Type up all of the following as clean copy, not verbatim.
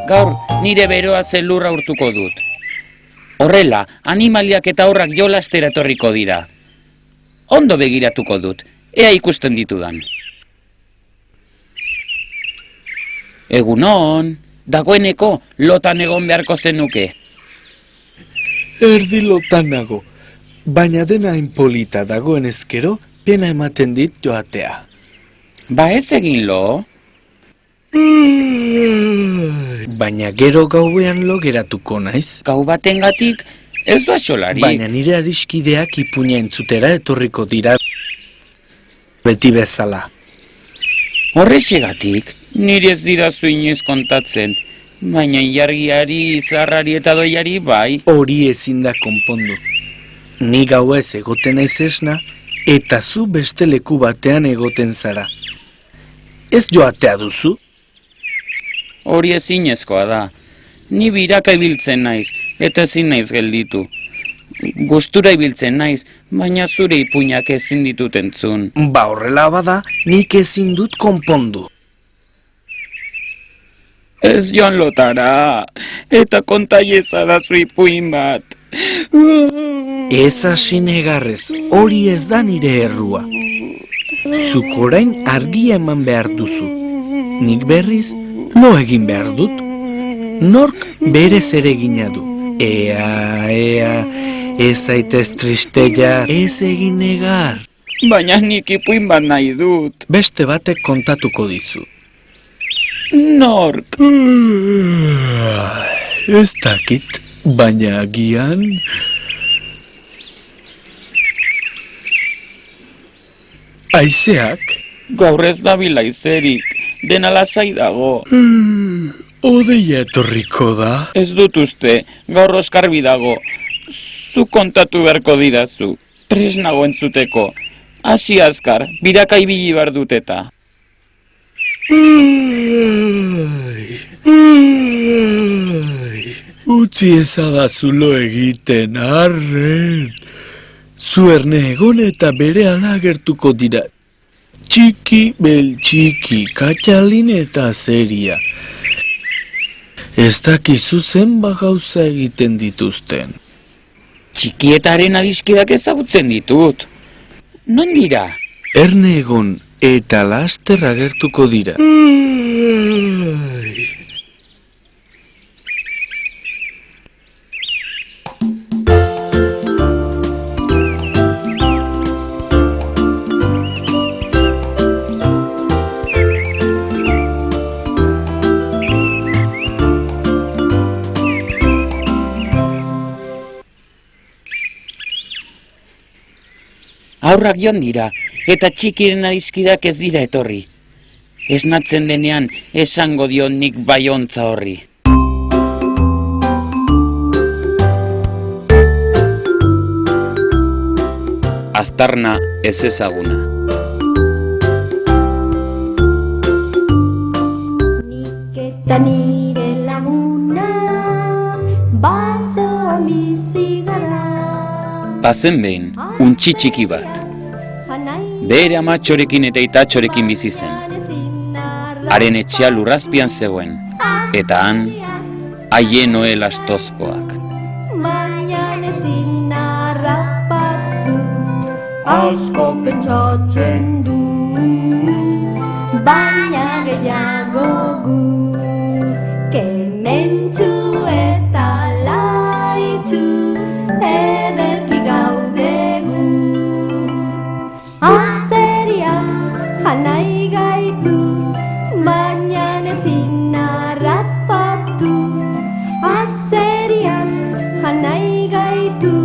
Gaur nire beroa zelurra urtuko dut. Horrela, animaliak eta horrak jolastera etorriko dira. Ondo begiratuko dut, ea ikusten ditudan. Egunon, dagoeneko lotan egon beharko zenuke. Erdi lotan nago, baina dena inpolita dagoen ezkero, pena ematen dit joatea. Ba ez egin lo? Baina gero gauean lo geratuko naiz. Gau batengatik ez du axolarik. Baina nire adiskideak ipuina entzutera etorriko dira beti bezala. Horrexegatik, nire ez dirazu inoiz kontatzen, baina ilargiari, zarrari eta doiari bai. Hori ezin da konpondu. Ni gauez egoten naiz esna, eta zu beste leku batean egoten zara. Ez joatea duzu? Hori ezinezkoa da. Ni biraka ibiltzen naiz, eta ezin naiz gelditu. Gustura ibiltzen naiz, baina zure ipuinak ezin ditut entzun. Ba horrela bada, nik ezin dut konpondu. Ez joan lotara, eta kontaiezadazu ipuin bat. Ez hasi negarrez, hori ez da nire errua. Zuk orain argia eman behar duzu. Nik berriz, lo egin behar dut. Nork bere zeregina du. Ea, ez zaitez tristeia, ez egin negar. Baina nik ipuin bat nahi dut. Beste batek kontatuko dizu. Nork? Ez dakit, baina agian... Aizeak? Gaur ez dabil aizerik, dena lasai dago. Odeia etorriko da. Ez dut uste, gaur oskarbi dago. Zu kontatu beharko didazu, pres nago entzuteko. Hasi azkar, biraka ibili behar dut eta. Utzi ezadazu lo egiten, arren. Zu erne egon eta bere agertuko dira. Txiki, beltxiki, katxalin eta zeria. Ez dakizu zenba gauza egiten dituzten. Txikietaren adiskidak ezagutzen ditut. Non dira? Erne egon eta laster agertuko dira. Aurrak joan dira, eta txikiren adiskidak ez dira etorri. Esnatzen denean, esango dio nik baiontza horri. Aztarna ez ezaguna. Nik eta nire laguna, basoa bizi gara. Bazen behin, untxi txiki bat. Bere amatxorekin eta itatxorekin bizi zen. Haren etxea lurrazpian zegoen, eta han, haien oel astozkoak. Baina ezin harrapatu, asko pentsatzen dut, baina gehiago gu, kementsu eta laitu, ederki gaudegu. Azeriak janai gaitu, baina ezin harrapatu. Azeriak janai gaitu,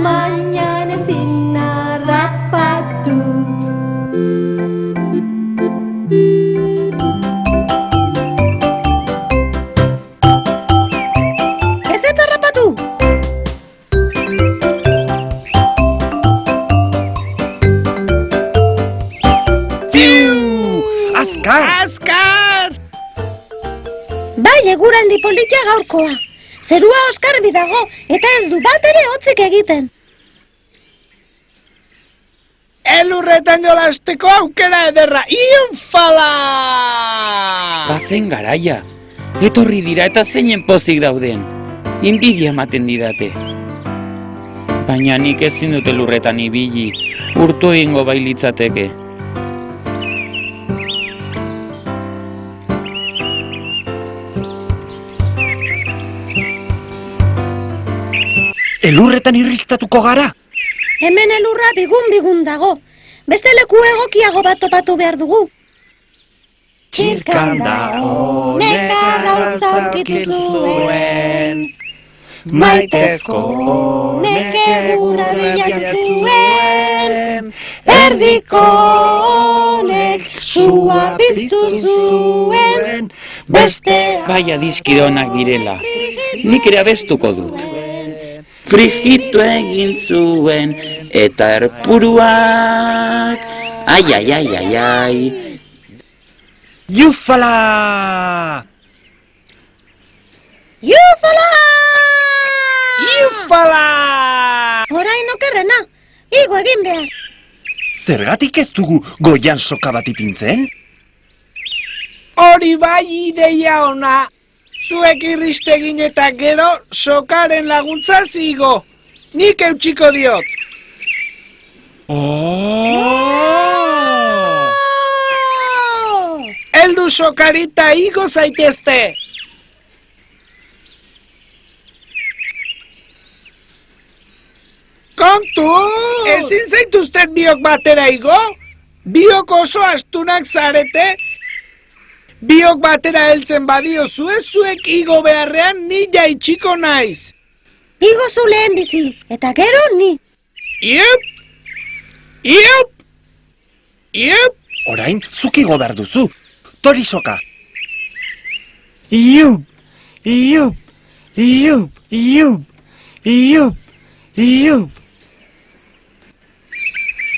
baina ezin harrapatu. Ez ez harrapatu! Azkar! Bai, eguraldi politia gaurkoa. Zerua oskarbi dago, eta ez du bat ere hotzik egiten. Elurretan jolasteko aukera ederra, iunfala! Bazen garaia, Etorri dira eta zeinen pozik dauden. Inbidia ematen didate. Baina nik ezin dute lurretan ibili, urtu egingo bailitzateke. Elurretan irristatuko gara? Hemen elurra bigun dago. Beste leku egokiago bat topatu behar dugu. Txirkanda honek arrauntza aurkitu zuen, maitezko honek egurra bilatu zuen, Erdiko honek sua piztu zuen, beste Bai adiskidonak direla, nik ere abestuko dut. Frijitu egin zuen eta erpuruak, ai. Jufala! Jufala! Jufala! Orain okerrena, igo egin behar. Zergatik ez dugu goian soka bat ipintzen? Hori bai ideia ona. Zuek irristegin eta gero sokaren laguntza zigo. Nik eutxiko diot. Heldu sokarita igo zaitezte. Kontu! Ezin zaituzten biok batera igo? Biok oso astunak zarete? Biok batera heltzen badiozue, zuek igo beharrean ni jaitsiko naiz. Igo zu lehen bizi, eta gero ni. Iep! Iep! Iep! Orain, zuk igo behar duzu. Tori soka. Iup! Iup! Iup! Iup! Iup! Iup!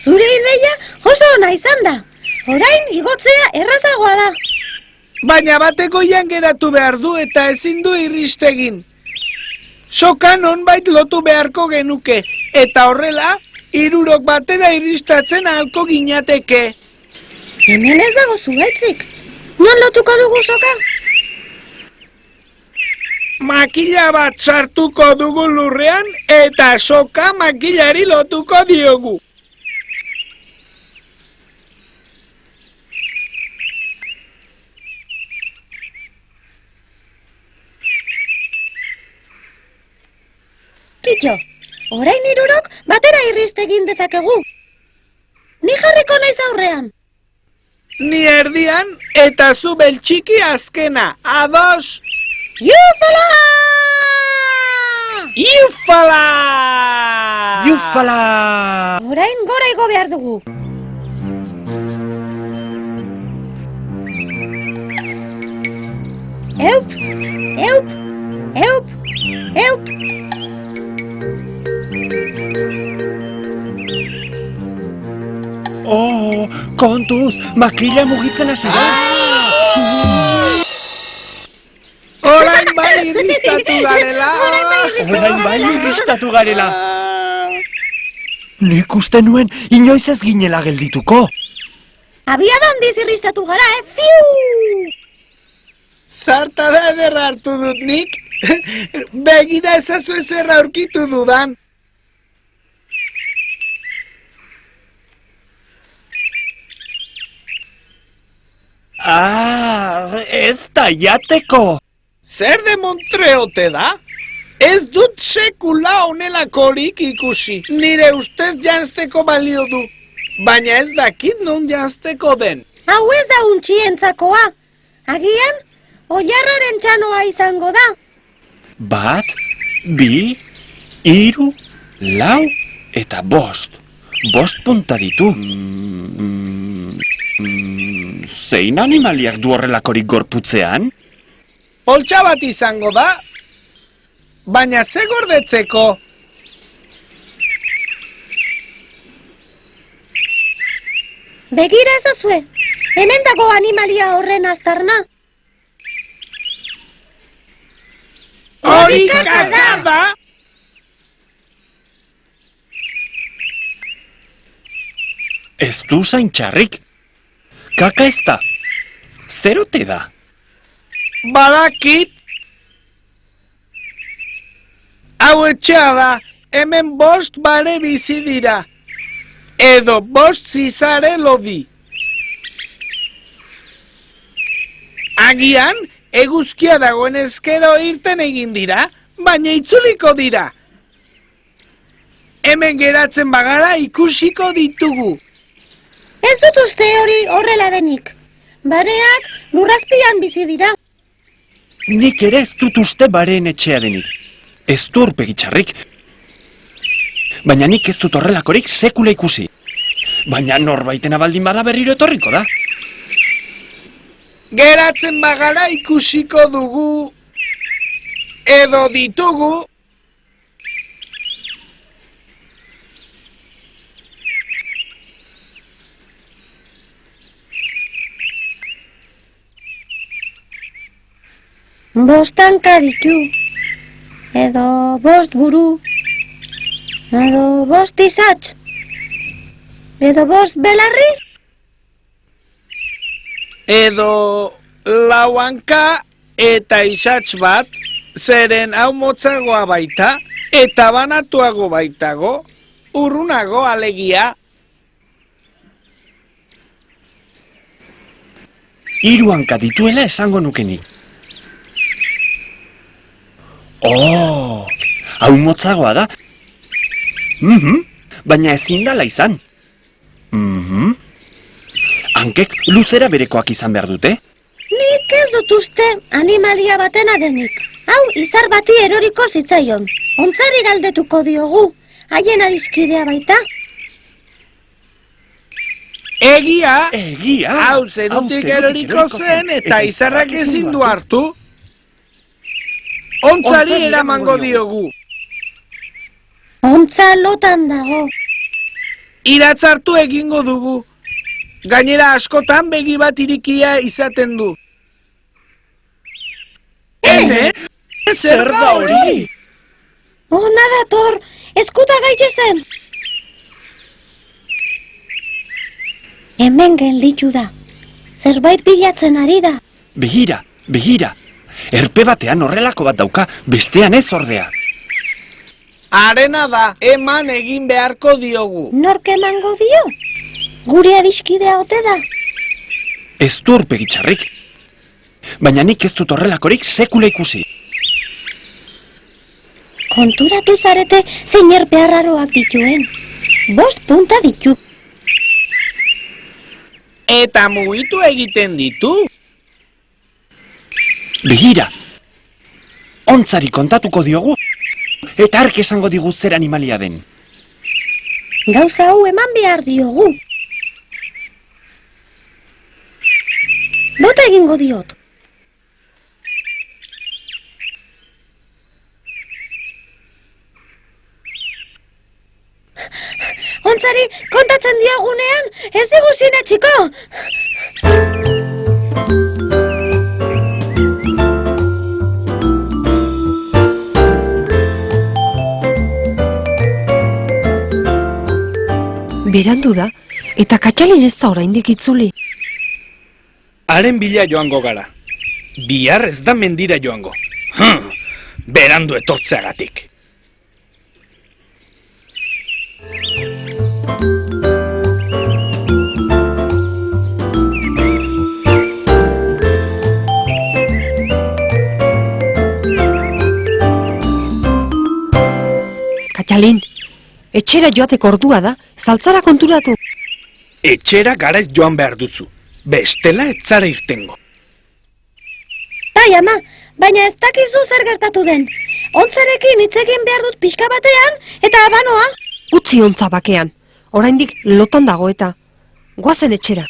Zure ideia oso ona izan da. Orain igotzea errazagoa da. Baina bateko goian geratu behar du eta ezin du irristegin. Soka nonbait lotu beharko genuke, eta horrela, hirurok batera irristatzen ahalko ginateke. Hemen ez dago zuhaitzik. Non lotuko dugu soka? Makila bat sartuko dugu lurrean, eta soka makilari lotuko diogu. Kitxo, orain hirurok batera irristegin dezakegu. Ni jarriko naiz aurrean. Ni erdian, eta zu beltxiki azkena. Ados! Jufala! Jufala! Jufala! Orain gora igo behar dugu. Eup! Eup! Eup! Eup! Oh, kontuz, makila mugitzen hasi da. Orain bai irristatu garela! Orain bai irristatu garela. Nik uste nuen inoiz ez ginela geldituko. Abiada handiz irristatu gara, Fiu! Zarta da ederra hartu dut nik. Begira ezazu ezerra aurkitu dudan. Ez da jateko. Zer de Montreote da? Ez dut sekula honelakorik ikusi. Nire ustez janzteko balio du. Baina ez dakit non janzteko den. Hau ez da untxientzakoa. Agian, oilarraren txanoa izango da. 1, 2, 3, 4 eta 5. 5 punta ditu. Zein animaliak du horrelakorik gorputzean? Poltsa bat izango da. Baina ze gordetzeko? Begira ezazue, hemen dago animalia horren aztarna. Hori kaka da! Ez du zain txarrik. Kaka ez da. Zer ote da? Badakit. Hau etxea da, hemen 5 bare bizi dira. Edo 5 zizare lodi. Agian, eguzkia dagoen ezkero irten egin dira, baina itzuliko dira. Hemen geratzen bagara ikusiko ditugu. Ez dut uste hori horrela denik. Bareak lurrazpian bizi dira. Nik ere ez dut uste bareen etxea denik. Ez du aurpegi txarrik. Baina nik ez dut horrelakorik sekula ikusi. Baina norbaitena baldin bada berriro etorriko da. Geratzen bagara ikusiko dugu. Edo ditugu. Bost hanka ditu, edo 5 buru, edo 5 izatz, edo 5 belarri, Edo 4 hanka eta isatz bat, zeren hau motzagoa baita, eta banatuago baitago, urrunago alegia. 3 hanka dituela esango nukenik. Oh, hau motzagoa da. Baina ezin dala izan. Hankek luzera berekoak izan behar dute? nik ez dut uste animalia batena denik. Hau izar bati eroriko zitzaion. Ontzari galdetuko diogu, haien adiskidea baita. Egia, Egia! hau zerutik eroriko zen eta izarrak ezin du hartu. Ontzari eramango diogu. Ontza lotan dago. Iratzartu egingo dugu. Gainera askotan begi bat irikia izaten du. Ene? Zer da hori? Ona dator, eskuta gaitezen. Hemen gelditu da. Zerbait bilatzen ari da. Begira, begira. Erpe batean horrelako bat dauka, bestean ez ordea. Arena da, eman egin beharko diogu. Nork emango dio? Gure adiskidea ote da. Ez du aurpegi txarrik. Baina nik ez dut horrelakorik sekula ikusi. Konturatu zarete zein erpe arraroak dituen. 5 punta ditu. Eta mugitu egiten ditu. Begira! Ontzari kontatuko diogu, eta ark esango digu zer animalia den. Gauza hau eman behar diogu. Bota egingo diot. Ontzari kontatzen diogunean, ez digu sinetsiko. Berandu da, eta Katxalin ez da oraindik itzuli. Haren bila joango gara. Bihar ez da mendira joango. Berandu etortzeagatik. Katxalin, etxera joateko ordua da, saltzara konturatu. Etxera garaiz joan behar duzu. Bestela ez zara irtengo. Bai, ama, baina ez dakizu zer gertatu den. Ontzarekin hitz egin behar dut pixka batean, eta abanoa. Utzi ontza bakean, oraindik lotan dago eta. Goazen etxera.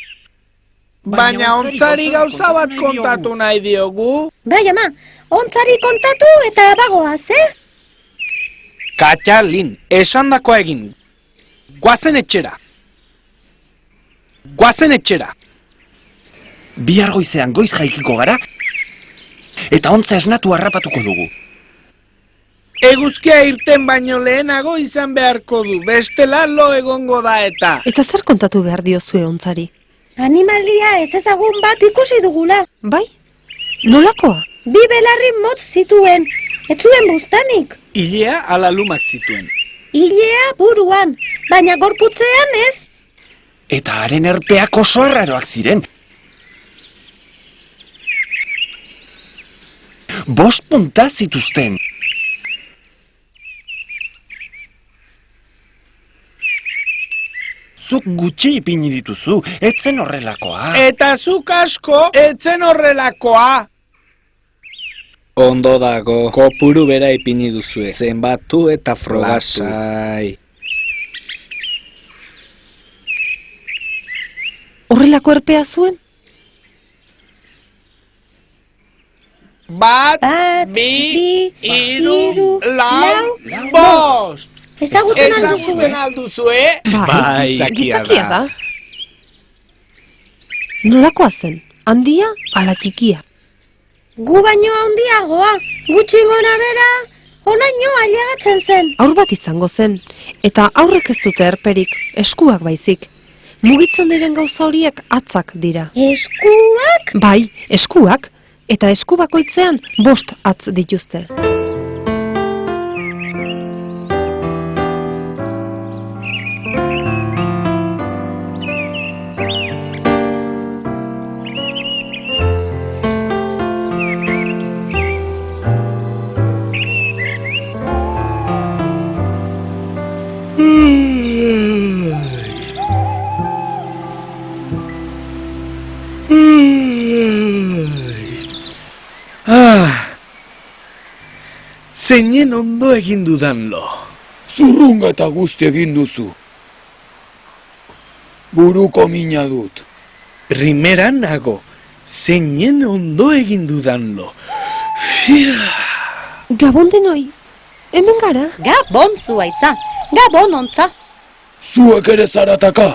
Baina ontzari gauza bat kontatu nahi diogu. Bai, ama, ontzari kontatu eta bagoaz, Katxalin, esandakoa egin. Goazen etxera. Goazen etxera. Bihar goizean goiz jaikiko gara, eta ontza esnatu harrapatuko dugu. Eguzkia irten baino lehenago izan beharko du, bestela lo egongo da eta. Eta zer kontatu behar diozue ontzari? Animalia ez ezagun bat ikusi dugula. Bai? Nolakoa? Bi belarri motz zituen, ez zuen buztanik. Ilea ala lumak zituen. Ilea buruan, baina gorputzean ez. Eta haren erpeak oso arraroak ziren. 5 punta zituzten. Zuk gutxi ipini dituzu, etzen horrelakoa. Eta zuk asko etzen horrelakoa. Ondo dago, kopuru bera ipini duzue. Zenbatu eta frogasai. Horrelako erpea zuen? Bat, bi, hiru, lau, bost. Ezagutzen alduzue? Bai, gizakia gizakia da. Nolakoa zen? Handia ala txikia? Gu baino handiagoa, gutxi gora bera, honaino ailegatzen zen. Aur bat izango zen, eta aurrek ez dute erperik, eskuak baizik. Mugitzen diren gauza horiek atzak dira. Eskuak? Bai, eskuak, eta esku bakoitzean 5 atz dituzte. Zeinen ondo egin dudan lo. Zurrunga eta guzti egin duzu. Buruko mina dut. Primeran nago, zeinen ondo egin dudan lo. Gabon denoi, hemen gara? Gabon zuaitza, gabon ontza. Zuek ere zarataka.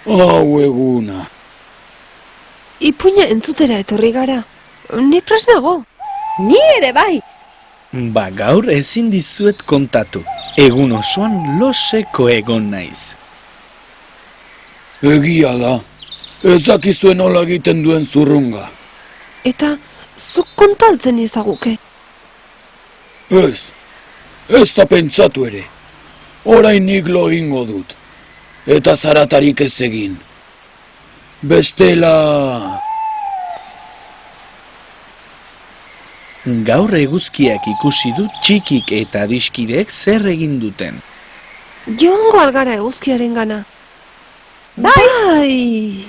Hau eguna. Ipuina entzutera etorri gara. Ni prest nago. Ni ere bai. Ba gaur ezin dizuet kontatu. Egun osoan loseko egon naiz. Egia da. Ez dakizuen nola egiten duen zurrunga. Eta zuk kontaltzen izaguke. Ez. Ez da pentsatu ere. Orain nik lo egingo dut. Eta zaratarik ez egin. Bestela... Gaur eguzkiak ikusi du txikik eta adiskidek zer egin duten. Joango algara eguzkiaren gana. Bai!